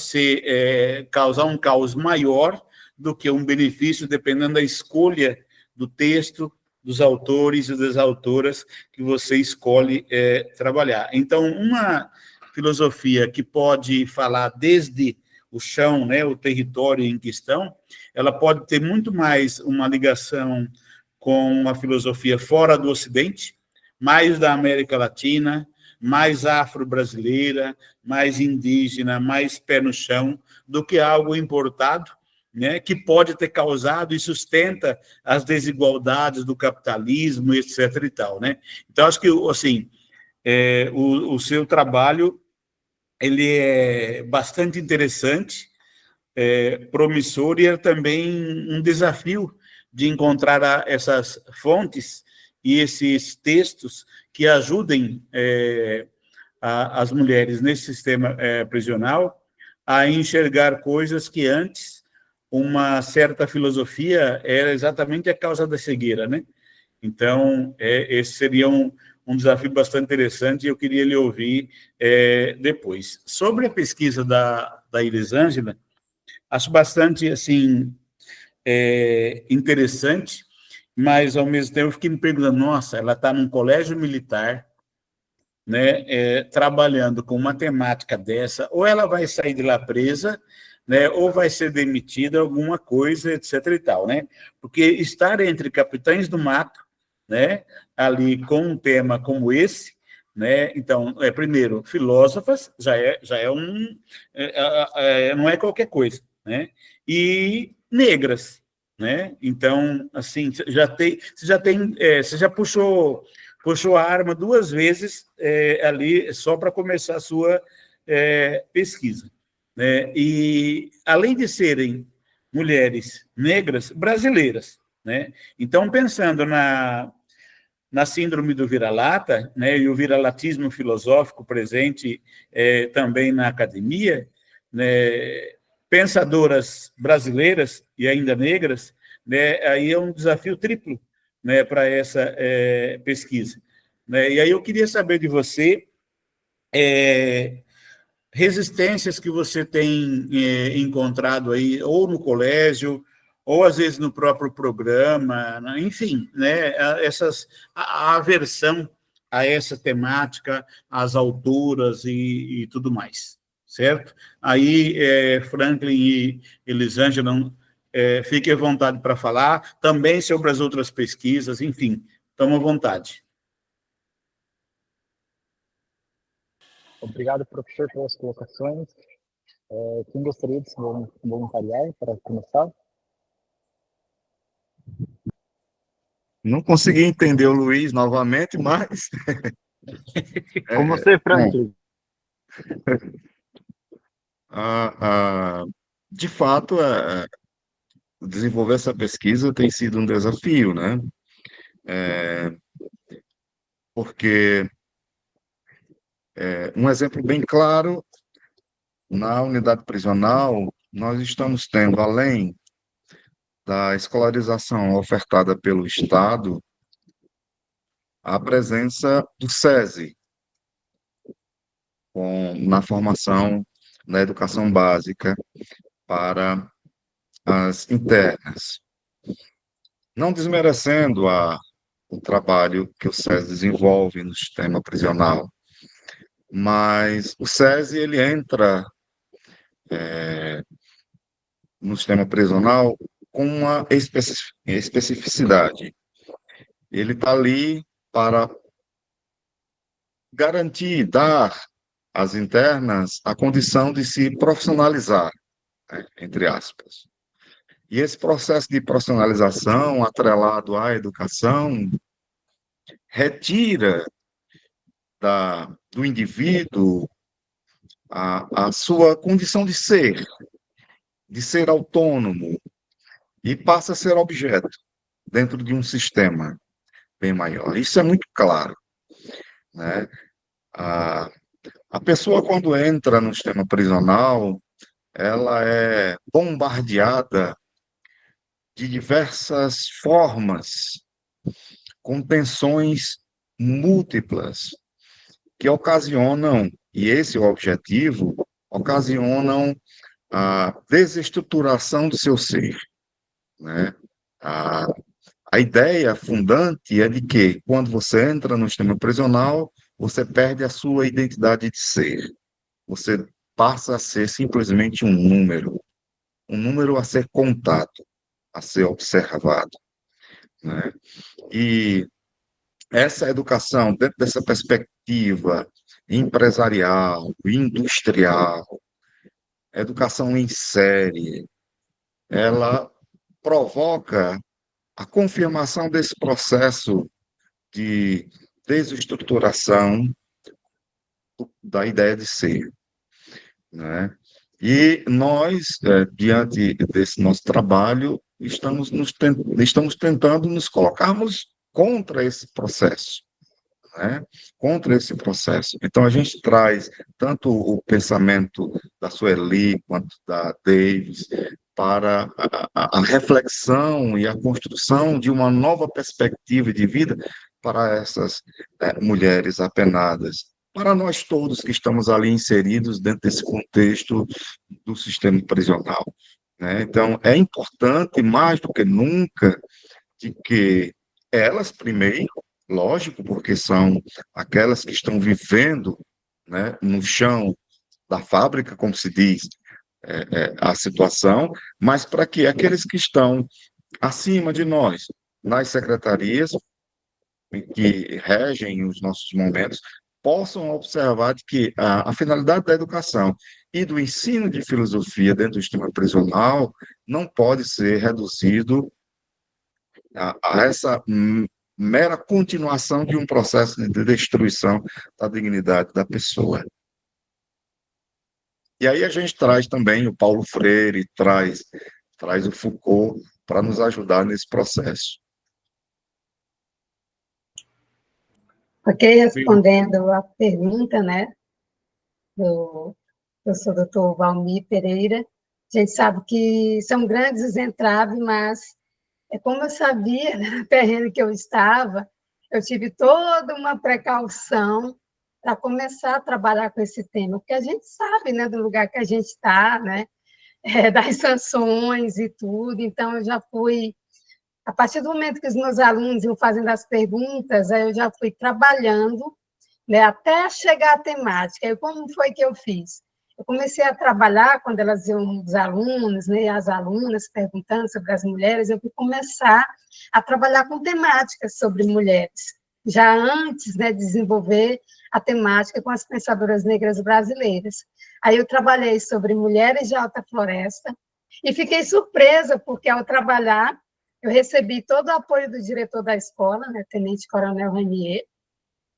causar um caos maior do que um benefício, dependendo da escolha do texto, dos autores e das autoras que você escolhe trabalhar. Então, uma filosofia que pode falar desde o chão, né, o território em questão, ela pode ter muito mais uma ligação com uma filosofia fora do Ocidente, mais da América Latina, mais afro-brasileira, mais indígena, mais pé no chão, do que algo importado, né, que pode ter causado e sustenta as desigualdades do capitalismo, etc. e tal, né? Então, acho que, assim, o seu trabalho ele é bastante interessante, promissor, e é também um desafio de encontrar essas fontes e esses textos que ajudem as mulheres nesse sistema prisional a enxergar coisas que antes uma certa filosofia era exatamente a causa da cegueira, né? Então, esse seria um desafio bastante interessante, e eu queria lhe ouvir depois. Sobre a pesquisa da Elisângela, acho bastante, assim, interessante, mas, ao mesmo tempo, eu fiquei me perguntando, nossa, ela está num colégio militar, né, trabalhando com uma temática dessa, ou ela vai sair de lá presa, né, ou vai ser demitida, alguma coisa, etc. e tal, né? Porque estar entre capitães do mato, né, ali com um tema como esse, né? Então, primeiro, filósofas já é não é qualquer coisa, né? E negras, né? Então, assim, você já puxou a arma 2 vezes ali só para começar a sua pesquisa, né? E além de serem mulheres negras brasileiras, né? Então, pensando na síndrome do vira-lata, né, e o vira-latismo filosófico presente também na academia, né, pensadoras brasileiras e ainda negras, né, aí é um desafio triplo, né, para essa pesquisa, né? E aí eu queria saber de você resistências que você tem encontrado aí, ou no colégio, ou às vezes no próprio programa, né? Enfim, né, a aversão a essa temática, às alturas e tudo mais, certo? Aí, Franklin e Elisângela, fiquem à vontade para falar, também sobre as outras pesquisas, enfim, toma à vontade. Obrigado, professor, pelas colocações. Quem gostaria de se voluntariar para começar? Não consegui entender o Luiz novamente, mas... Com você, Bom, Franklin. de fato, desenvolver essa pesquisa tem sido um desafio, né? Porque um exemplo bem claro, na unidade prisional, nós estamos tendo, além da escolarização ofertada pelo Estado, a presença do SESI na formação na educação básica para as internas. Não desmerecendo o trabalho que o SESI desenvolve no sistema prisional, mas o SESI ele entra no sistema prisional com uma especificidade. Ele está ali para garantir, dar às internas a condição de se profissionalizar, né, entre aspas. E esse processo de profissionalização, atrelado à educação, retira do indivíduo a sua condição de ser autônomo, e passa a ser objeto dentro de um sistema bem maior. Isso é muito claro, né? A pessoa, quando entra no sistema prisional, ela é bombardeada de diversas formas, com tensões múltiplas, que ocasionam, e esse é o objetivo, ocasionam a desestruturação do seu ser, né? A, a ideia fundante é de que, quando você entra no sistema prisional, você perde a sua identidade de ser. Você passa a ser simplesmente um número a ser contado, a ser observado, né? E essa educação, dentro dessa perspectiva empresarial, industrial, educação em série, ela provoca a confirmação desse processo de desestruturação da ideia de ser, né? E nós, diante desse nosso trabalho, estamos tentando nos colocarmos contra esse processo, né? Contra esse processo. Então, a gente traz tanto o pensamento da Sueli quanto da Davis para a reflexão e a construção de uma nova perspectiva de vida para essas mulheres apenadas, para nós todos que estamos ali inseridos dentro desse contexto do sistema prisional, né? Então, é importante, mais do que nunca, de que elas, primeiro, lógico, porque são aquelas que estão vivendo, né, no chão da fábrica, como se diz, a situação, mas para que aqueles que estão acima de nós, nas secretarias que regem os nossos momentos, possam observar de que a finalidade da educação e do ensino de filosofia dentro do sistema prisional não pode ser reduzido a essa mera continuação de um processo de destruição da dignidade da pessoa. E aí a gente traz também o Paulo Freire, traz o Foucault para nos ajudar nesse processo. Ok, respondendo a pergunta, né, do professor Dr. Valmir Pereira, a gente sabe que são grandes entraves, mas como eu sabia, né, no terreno que eu estava, eu tive toda uma precaução para começar a trabalhar com esse tema, porque a gente sabe, né, do lugar que a gente está, né, das sanções e tudo, então eu já fui, a partir do momento que os meus alunos iam fazendo as perguntas, aí eu já fui trabalhando, né, até chegar à temática. E como foi que eu fiz? Eu comecei a trabalhar, quando elas iam, os alunos, né, as alunas perguntando sobre as mulheres, eu fui começar a trabalhar com temáticas sobre mulheres, já antes, né, de desenvolver a temática com as pensadoras negras brasileiras. Aí eu trabalhei sobre mulheres de alta floresta e fiquei surpresa, porque ao trabalhar, eu recebi todo o apoio do diretor da escola, né, Tenente Coronel Ranier,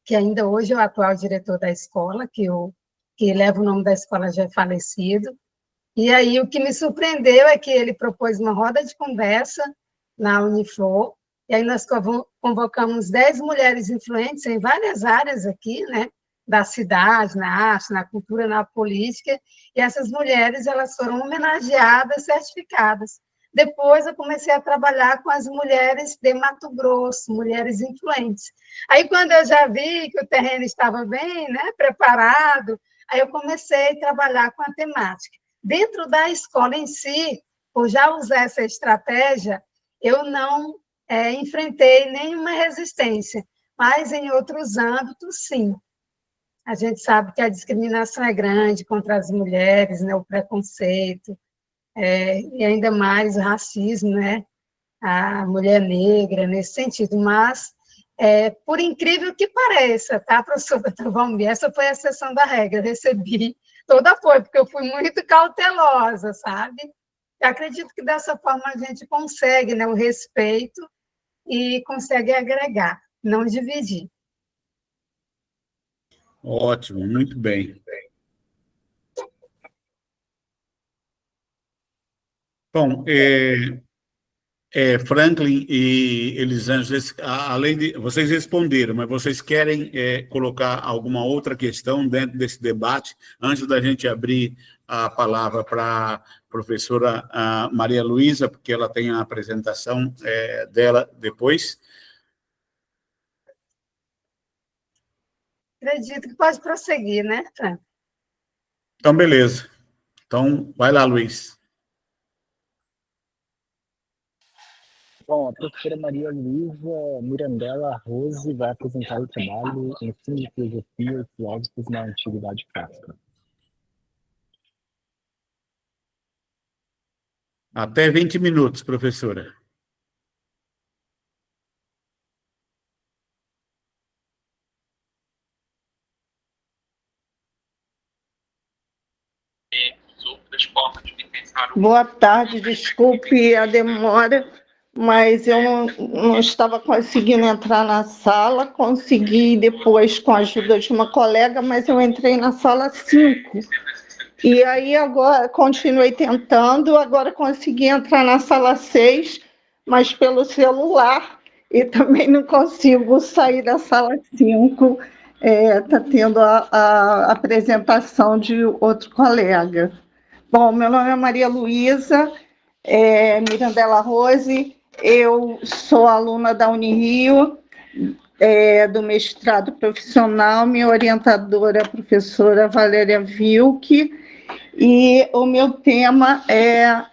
que ainda hoje é o atual diretor da escola, que leva o nome da escola já é falecido. E aí o que me surpreendeu é que ele propôs uma roda de conversa na Uniflor, e aí nós convocamos 10 mulheres influentes em várias áreas aqui, né, da cidade, na arte, na cultura, na política, e essas mulheres elas foram homenageadas, certificadas. Depois eu comecei a trabalhar com as mulheres de Mato Grosso, mulheres influentes. Aí quando eu já vi que o terreno estava bem, né, preparado, aí eu comecei a trabalhar com a temática. Dentro da escola em si, por já usar essa estratégia, eu não enfrentei nenhuma resistência, mas em outros âmbitos, sim. A gente sabe que a discriminação é grande contra as mulheres, né, o preconceito, e ainda mais o racismo, né, a mulher negra, nesse sentido. Mas, por incrível que pareça, tá, professor Dr. Valmir, essa foi a exceção da regra, eu recebi todo apoio, porque eu fui muito cautelosa, sabe? Eu acredito que dessa forma a gente consegue, né, o respeito e consegue agregar, não dividir. Ótimo, muito bem. Bom, Franklin e Elisângela, além de vocês responderam, mas vocês querem colocar alguma outra questão dentro desse debate antes da gente abrir a palavra para a professora Maria Luísa, porque ela tem a apresentação dela depois? Acredito que pode prosseguir, né, Fran? Então, beleza. Então, vai lá, Luiz. Bom, a professora Maria Luísa Mirandela Rose vai apresentar o trabalho Ensino de Filosofia e Filósofos na Antiguidade Clássica. Até 20 minutos, professora. Boa tarde, desculpe a demora, mas eu não estava conseguindo entrar na sala, consegui depois com a ajuda de uma colega, mas eu entrei na sala 5. E aí agora continuei tentando, agora consegui entrar na sala 6, mas pelo celular, e também não consigo sair da sala 5, está tendo a apresentação de outro colega. Bom, meu nome é Maria Luísa Mirandela Rose, eu sou aluna da Unirio, do mestrado profissional, minha orientadora é a professora Valéria Vilke, e o meu tema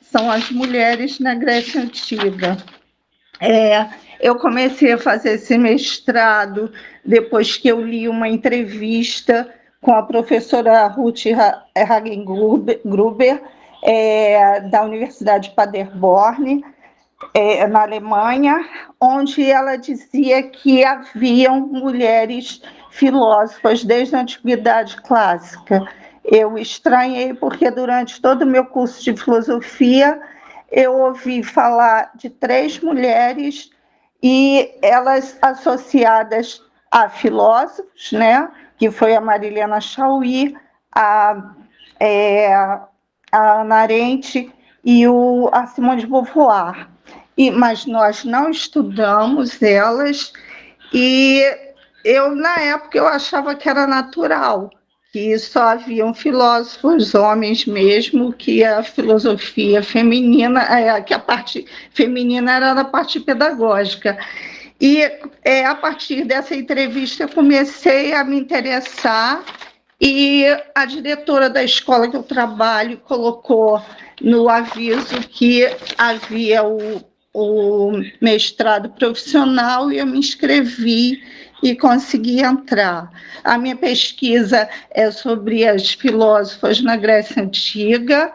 são as mulheres na Grécia Antiga. Eu comecei a fazer esse mestrado depois que eu li uma entrevista com a professora Ruth Hagengruber, da Universidade de Paderborn, na Alemanha, onde ela dizia que haviam mulheres filósofas desde a Antiguidade Clássica. Eu estranhei porque durante todo o meu curso de filosofia eu ouvi falar de 3 mulheres e elas associadas a filósofos, né, que foi a Marilena Chaui, a Hannah Arendt e a Simone de Beauvoir. Mas nós não estudamos elas, e na época, eu achava que era natural, que só haviam filósofos, homens mesmo, que a filosofia feminina, que a parte feminina era da parte pedagógica. E a partir dessa entrevista eu comecei a me interessar, e a diretora da escola que eu trabalho colocou no aviso que havia o mestrado profissional, e eu me inscrevi e consegui entrar. A minha pesquisa é sobre as filósofas na Grécia Antiga,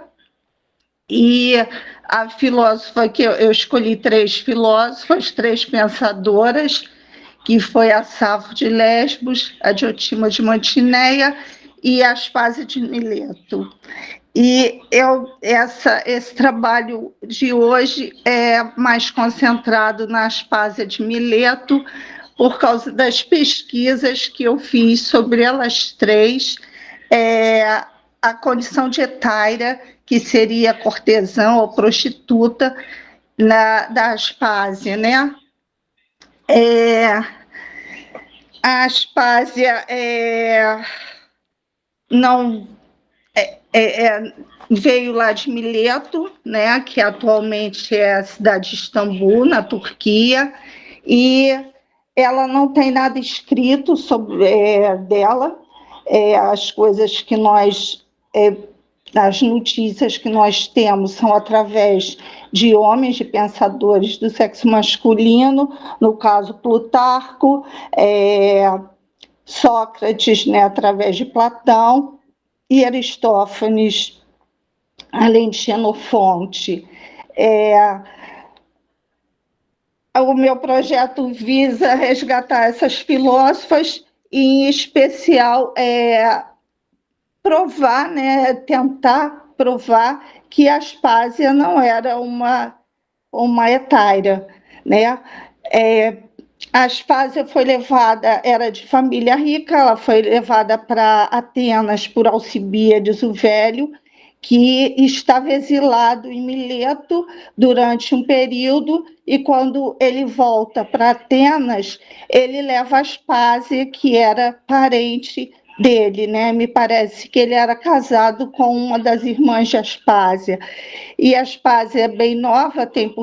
e a filósofa que eu escolhi 3 filósofas, 3 pensadoras, que foi a Safo de Lesbos, a Diotima de Mantineia e a Aspásia de Mileto. E esse trabalho de hoje é mais concentrado na Aspásia de Mileto, por causa das pesquisas que eu fiz sobre elas três, a condição de etaira, que seria cortesã ou prostituta, da Aspásia, né? A Aspásia não veio lá de Mileto, né, que atualmente é a cidade de Istambul, na Turquia, e ela não tem nada escrito sobre dela. As coisas que nós, as notícias que nós temos são através de homens, de pensadores do sexo masculino, no caso Plutarco, Sócrates, né, através de Platão, e Aristófanes, além de Xenofonte. O meu projeto visa resgatar essas filósofas e, em especial, provar, né, tentar provar que Aspásia não era uma etaira, né? Aspásia foi levada, era de família rica, ela foi levada para Atenas por Alcibíades o Velho, que estava exilado em Mileto durante um período, e quando ele volta para Atenas, ele leva Aspásia, que era parente dele, né? Me parece que ele era casado com uma das irmãs de Aspásia. E Aspásia é bem nova, tem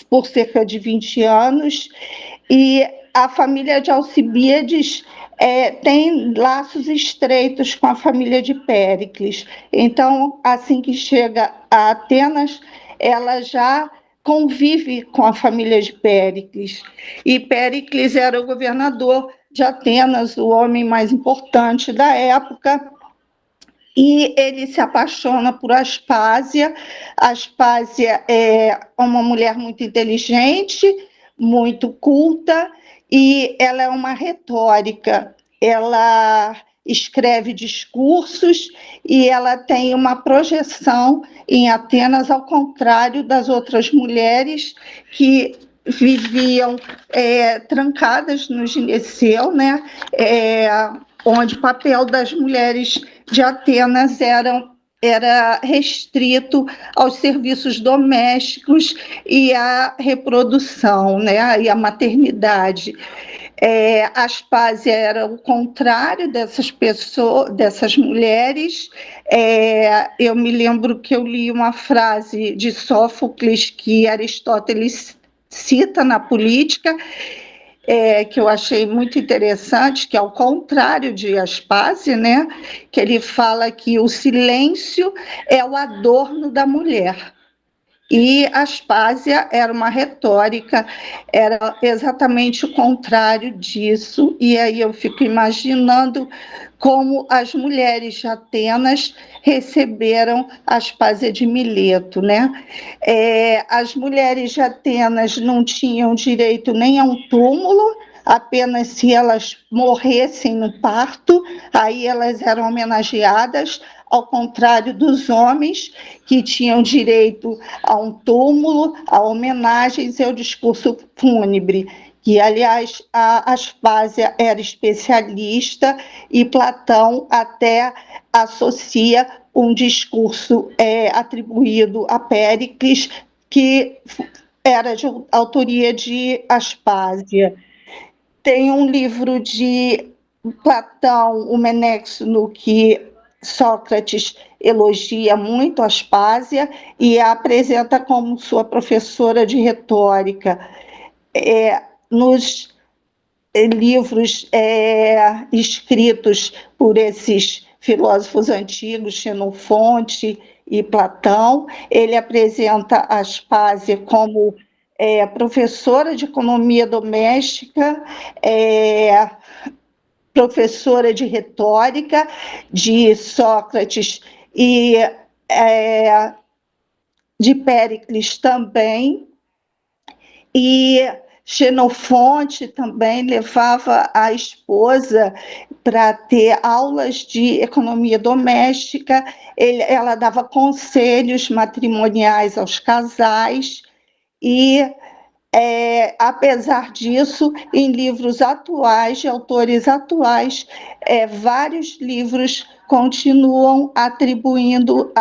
por cerca de 20 anos, e a família de Alcibíades tem laços estreitos com a família de Péricles. Então, assim que chega a Atenas, ela já convive com a família de Péricles. E Péricles era o governador de Atenas, o homem mais importante da época, e ele se apaixona por Aspásia. Aspásia é uma mulher muito inteligente, muito culta, e ela é uma retórica. Ela escreve discursos e ela tem uma projeção em Atenas, ao contrário das outras mulheres que viviam trancadas no gineceu, né? Onde o papel das mulheres de Atenas era restrito aos serviços domésticos e à reprodução, né, e à maternidade. Aspásia era o contrário dessas pessoas, dessas mulheres. Eu me lembro que eu li uma frase de Sófocles que Aristóteles cita na Política, que eu achei muito interessante, que é ao contrário de Aspásia, né, que ele fala que o silêncio é o adorno da mulher. E Aspásia era uma retórica, era exatamente o contrário disso, e aí eu fico imaginando como as mulheres de Atenas receberam Aspásia de Mileto, né? As mulheres de Atenas não tinham direito nem a um túmulo, apenas se elas morressem no parto, aí elas eram homenageadas, ao contrário dos homens, que tinham direito a um túmulo, a homenagens e ao discurso fúnebre, que, aliás, a Aspásia era especialista e Platão até associa um discurso atribuído a Péricles, que era de autoria de Aspásia. Tem um livro de Platão, o Menexo, no que Sócrates elogia muito Aspásia e a apresenta como sua professora de retórica. Nos livros escritos por esses filósofos antigos, Xenofonte e Platão, ele apresenta Aspásia como professora de economia doméstica, professora de retórica de Sócrates e de Péricles também, e Xenofonte também levava a esposa para ter aulas de economia doméstica, ela dava conselhos matrimoniais aos casais, e, apesar disso, em livros atuais, de autores atuais, vários livros continuam atribuindo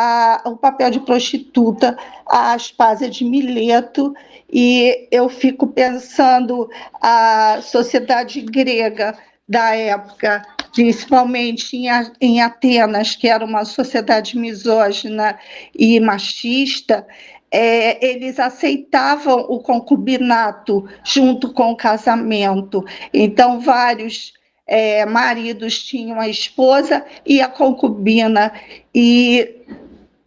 o papel de prostituta a Aspásia de Mileto, e eu fico pensando a sociedade grega da época, principalmente em Atenas, que era uma sociedade misógina e machista, eles aceitavam o concubinato junto com o casamento. Então, vários maridos tinham a esposa e a concubina, e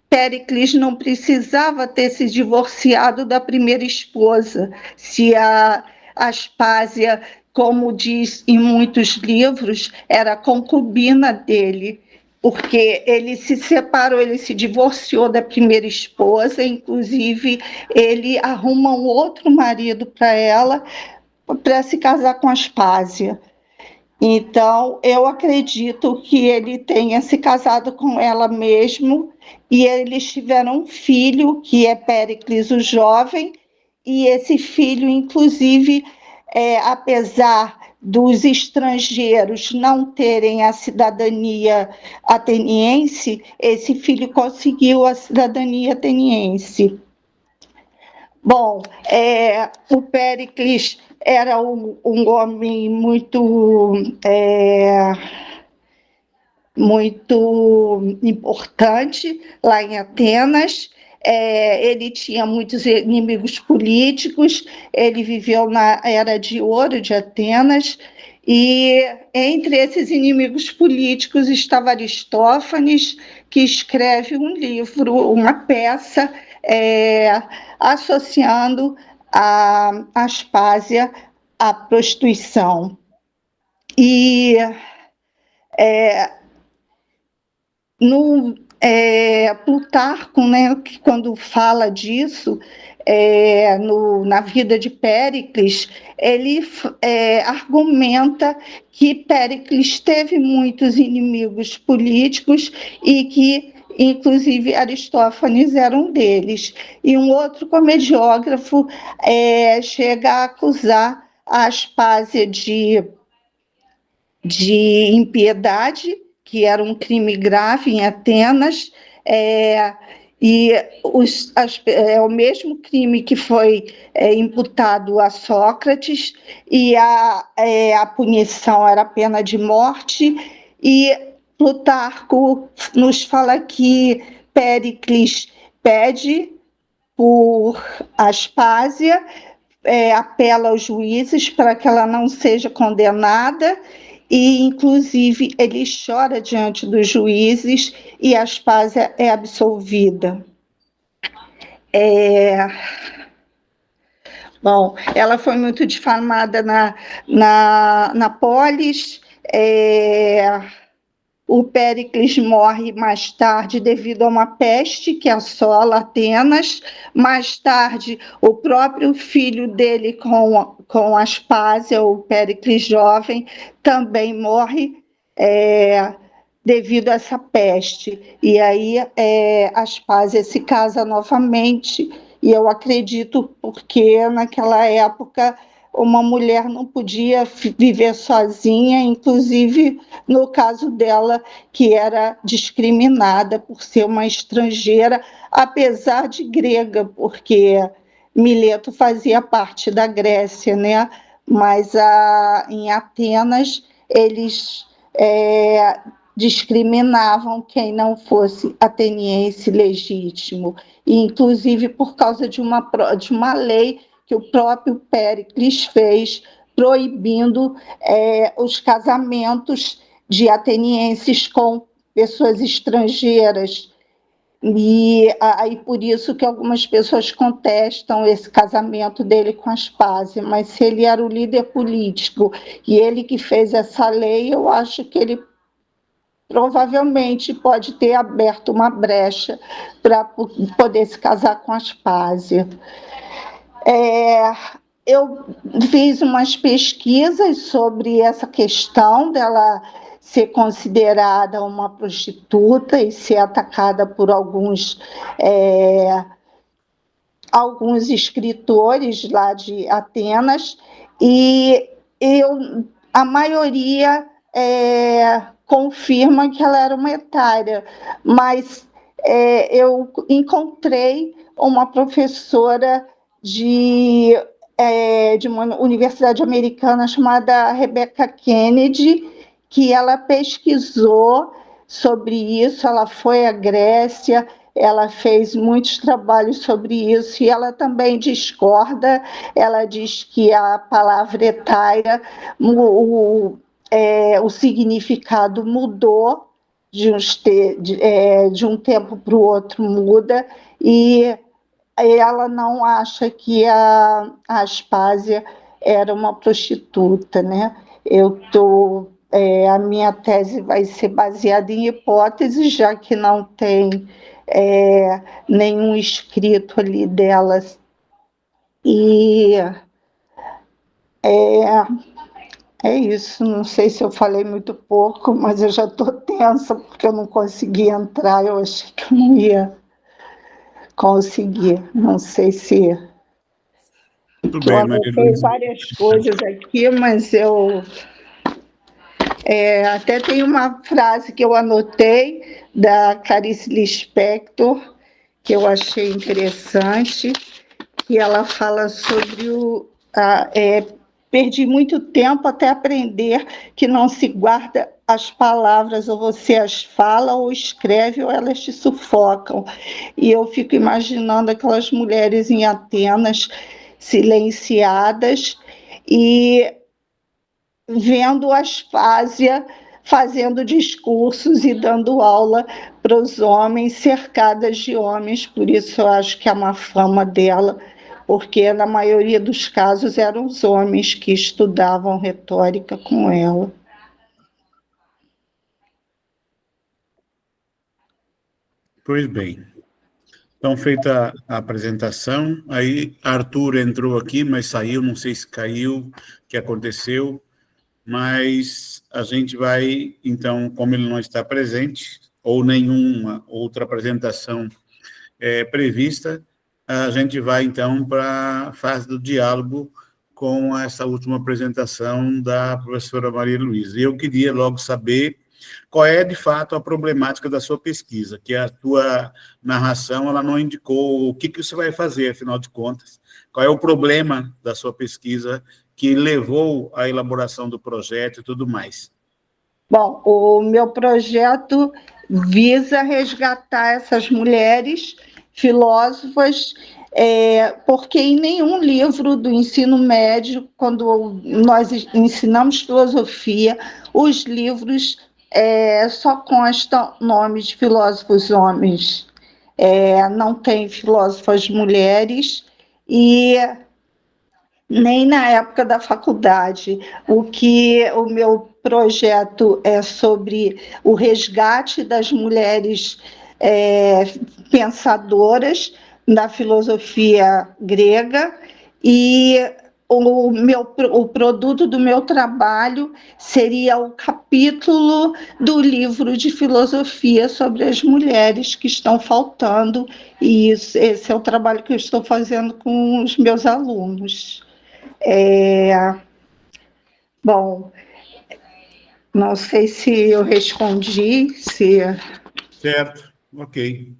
Péricles não precisava ter se divorciado da primeira esposa, se a Aspásia, como diz em muitos livros, era a concubina dele, porque ele se separou, ele se divorciou da primeira esposa, inclusive ele arruma um outro marido para ela, para se casar com Aspásia. Então, eu acredito que ele tenha se casado com ela mesmo, e eles tiveram um filho, que é Péricles o Jovem, e esse filho, inclusive, apesar dos estrangeiros não terem a cidadania ateniense, esse filho conseguiu a cidadania ateniense. Bom, o Péricles era um homem muito importante lá em Atenas. Ele tinha muitos inimigos políticos, ele viveu na Era de Ouro de Atenas, e entre esses inimigos políticos estava Aristófanes, que escreve um livro, uma peça, associando a Aspásia à prostituição. E Plutarco, né, que quando fala disso, na vida de Péricles, ele argumenta que Péricles teve muitos inimigos políticos e que, inclusive, Aristófanes era um deles. E um outro comediógrafo chega a acusar a Aspásia de impiedade, que era um crime grave em Atenas, o mesmo crime que foi imputado a Sócrates, e a punição era a pena de morte, e Plutarco nos fala que Péricles pede por Aspásia, apela aos juízes para que ela não seja condenada, e, inclusive, ele chora diante dos juízes e Aspásia é absolvida. Bom, ela foi muito difamada na polis. O Péricles morre mais tarde devido a uma peste que assola Atenas. Mais tarde, o próprio filho dele com Aspásia, o Péricles Jovem, também morre devido a essa peste. E aí Aspásia se casa novamente, e eu acredito porque naquela época uma mulher não podia viver sozinha, inclusive no caso dela, que era discriminada por ser uma estrangeira, apesar de grega, porque Mileto fazia parte da Grécia, né? Mas em Atenas eles discriminavam quem não fosse ateniense legítimo, e inclusive por causa de uma lei que o próprio Péricles fez, proibindo os casamentos de atenienses com pessoas estrangeiras. E aí por isso que algumas pessoas contestam esse casamento dele com Aspásia, mas se ele era o líder político e ele que fez essa lei, eu acho que ele provavelmente pode ter aberto uma brecha para poder se casar com Aspásia. eu fiz umas pesquisas sobre essa questão dela ser considerada uma prostituta e ser atacada por alguns escritores lá de Atenas, e a maioria confirma que ela era uma etária, mas eu encontrei uma professora de uma universidade americana chamada Rebecca Kennedy, que ela pesquisou sobre isso, ela foi à Grécia, ela fez muitos trabalhos sobre isso, e ela também discorda, ela diz que a palavra etária, o significado mudou, de um tempo para o outro muda, e ela não acha que a Aspásia era uma prostituta, né? A minha tese vai ser baseada em hipóteses, já que não tem nenhum escrito ali delas. E é isso, não sei se eu falei muito pouco, mas eu já estou tensa, porque eu não consegui entrar, eu achei que eu não ia conseguir, não sei se... Tudo Eu bem, Maria anotei Luísa. várias coisas aqui, mas eu... até tem uma frase que eu anotei, da Clarice Lispector, que eu achei interessante, que ela fala sobre perdi muito tempo até aprender que não se guarda as palavras, ou você as fala ou escreve, ou elas te sufocam. E eu fico imaginando aquelas mulheres em Atenas, silenciadas, e vendo Aspásia fazendo discursos e dando aula para os homens, cercadas de homens. Por isso eu acho que é uma fama dela, porque na maioria dos casos eram os homens que estudavam retórica com ela. Pois bem. Então, feita a apresentação, aí Arthur entrou aqui, mas saiu, não sei se caiu, o que aconteceu, mas a gente vai, então, como ele não está presente, ou nenhuma outra apresentação prevista, a gente vai, então, para a fase do diálogo com essa última apresentação da professora Maria Luísa. E eu queria logo saber qual é, de fato, a problemática da sua pesquisa, que a sua narração ela não indicou o que você vai fazer, afinal de contas, qual é o problema da sua pesquisa que levou à elaboração do projeto e tudo mais. Bom, o meu projeto visa resgatar essas mulheres filósofas, porque em nenhum livro do ensino médio, quando nós ensinamos filosofia, os livros só constam nomes de filósofos homens, não tem filósofas mulheres, e nem na época da faculdade. O meu projeto é sobre o resgate das mulheres pensadoras da filosofia grega, e o produto do meu trabalho seria o capítulo do livro de filosofia sobre as mulheres que estão faltando, e esse é o trabalho que eu estou fazendo com os meus alunos. Bom, não sei se eu respondi, Certo, ok.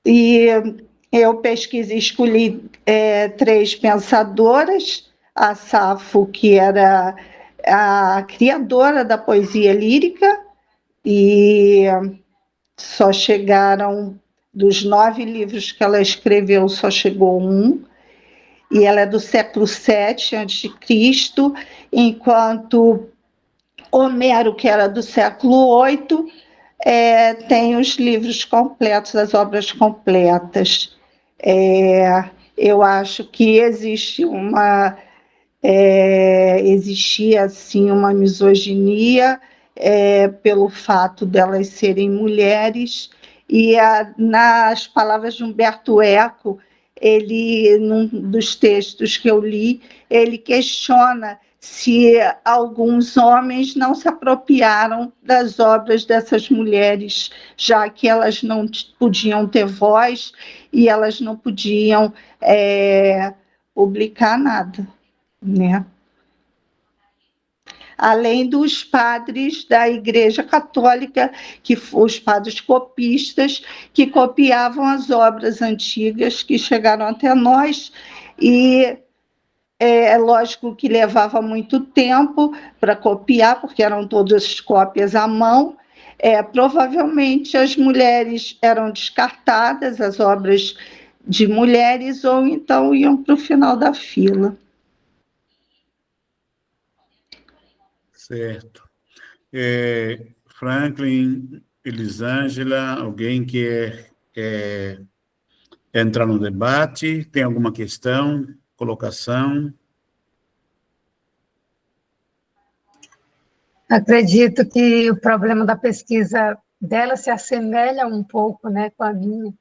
E eu pesquisei, escolhi 3 pensadoras, a Safo, que era a criadora da poesia lírica, e só chegaram, dos 9 livros que ela escreveu, só chegou 1, e ela é do século VII a.C., enquanto Homero, que era do século VIII, tem os livros completos, as obras completas. Eu acho que existia assim, uma misoginia pelo fato delas serem mulheres, e nas palavras de Humberto Eco, ele, num dos textos que eu li, ele questiona se alguns homens não se apropriaram das obras dessas mulheres, já que elas não podiam ter voz e elas não podiam publicar nada, né? Além dos padres da Igreja Católica, os padres copistas, que copiavam as obras antigas que chegaram até nós, e é lógico que levava muito tempo para copiar, porque eram todas cópias à mão. Provavelmente as mulheres eram descartadas, as obras de mulheres, ou então iam para o final da fila. Certo. Franklin, Elisângela, alguém quer entrar no debate? Tem alguma questão, colocação? Acredito que o problema da pesquisa dela se assemelha um pouco, né, com a minha,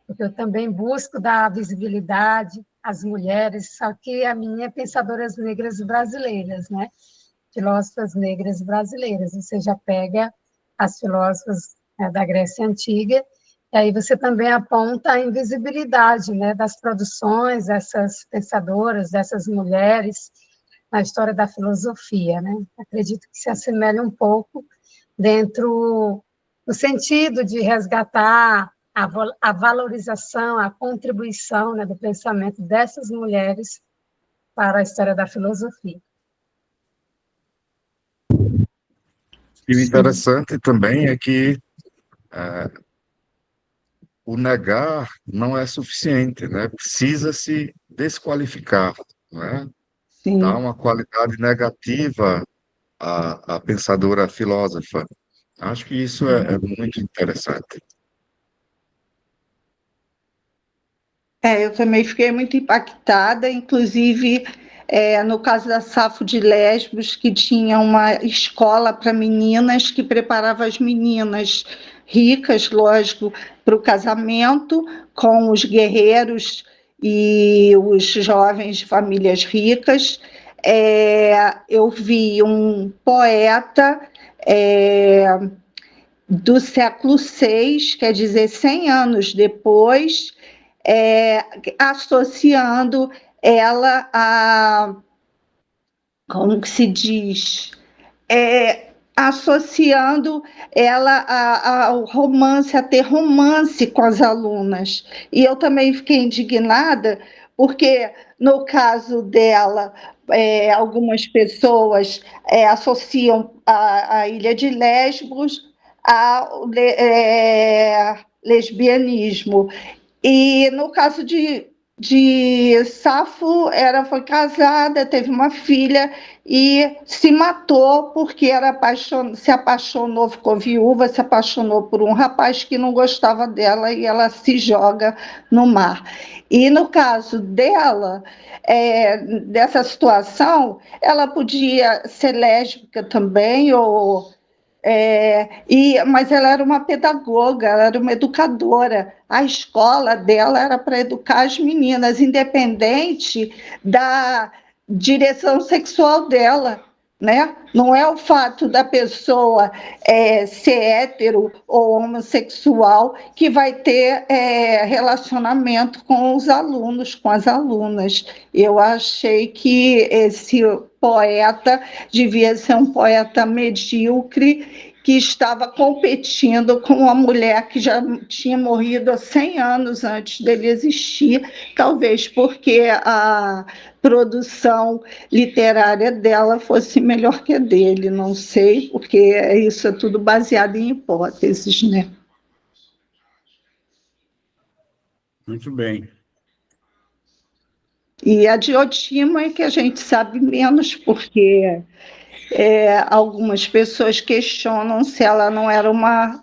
porque eu também busco dar visibilidade às mulheres, só que a minha é pensadoras negras brasileiras, né? Filósofas negras brasileiras. Você já pega as filósofas da Grécia Antiga, e aí você também aponta a invisibilidade, né, das produções dessas pensadoras, dessas mulheres, na história da filosofia, né? Acredito que se assemelha um pouco dentro do sentido de resgatar a valorização, a contribuição, né, do pensamento dessas mulheres para a história da filosofia. E o interessante também é que o negar não é suficiente, né? Precisa se desqualificar, né? Dá Sim. uma qualidade negativa à pensadora filósofa. Acho que isso é muito interessante. Eu também fiquei muito impactada, inclusive no caso da Safo de Lesbos, que tinha uma escola para meninas que preparava as meninas ricas, lógico, para o casamento com os guerreiros e os jovens de famílias ricas. Eu vi um poeta do século VI, quer dizer, 100 anos depois, associando ela a, como que se diz, associando ela ao romance, a ter romance com as alunas. E eu também fiquei indignada, porque, no caso dela, algumas pessoas associam a Ilha de Lesbos ao lesbianismo. E, no caso de Safo, foi casada, teve uma filha e se matou porque se apaixonou, ficou viúva, se apaixonou por um rapaz que não gostava dela e ela se joga no mar. E, no caso dela, dessa situação, ela podia ser lésbica também, mas ela era uma pedagoga, ela era uma educadora. A escola dela era para educar as meninas, independente da direção sexual dela, né? Não é o fato da pessoa ser hétero ou homossexual que vai ter relacionamento com os alunos, com as alunas. Eu achei que esse poeta devia ser um poeta medíocre, que estava competindo com uma mulher que já tinha morrido há 100 anos antes dele existir, talvez porque a produção literária dela fosse melhor que a dele, não sei, porque isso é tudo baseado em hipóteses, né? Muito bem. E a Diotima é que a gente sabe menos, porque algumas pessoas questionam se ela não era uma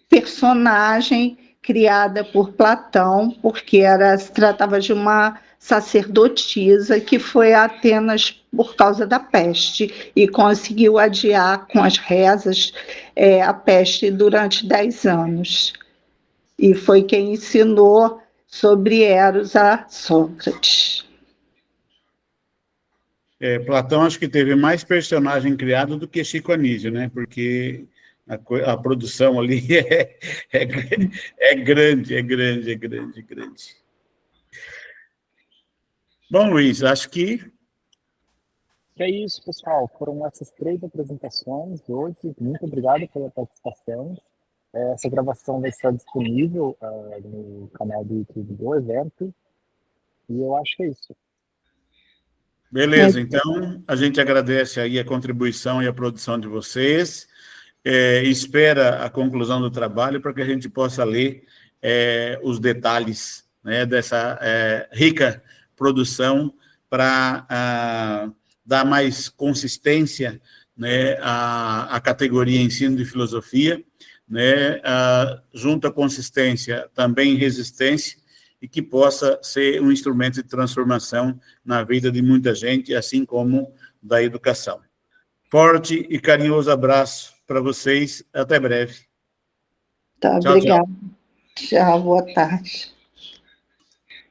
personagem criada por Platão, porque se tratava de uma sacerdotisa que foi a Atenas por causa da peste e conseguiu adiar com as rezas a peste durante 10 anos. E foi quem ensinou sobre Eros a Sócrates. Platão acho que teve mais personagem criado do que Chico Anísio, né? Porque a produção ali é grande, é grande, é grande, é grande. Bom, Luiz, acho que É isso, pessoal. Foram essas 3 apresentações de hoje. Muito obrigado pela participação. Essa gravação vai estar disponível no canal do YouTube do evento. E eu acho que é isso. beleza, então a gente agradece aí a contribuição e a produção de vocês, espera a conclusão do trabalho para que a gente possa ler os detalhes, né, dessa rica produção para dar mais consistência, né, à categoria ensino de filosofia, né, junto à consistência também resistência, e que possa ser um instrumento de transformação na vida de muita gente, assim como da educação. Forte e carinhoso abraço para vocês, até breve. Tá, Tchau, obrigada. tchau. Tchau, boa tarde.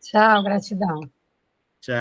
Tchau, gratidão. Tchau.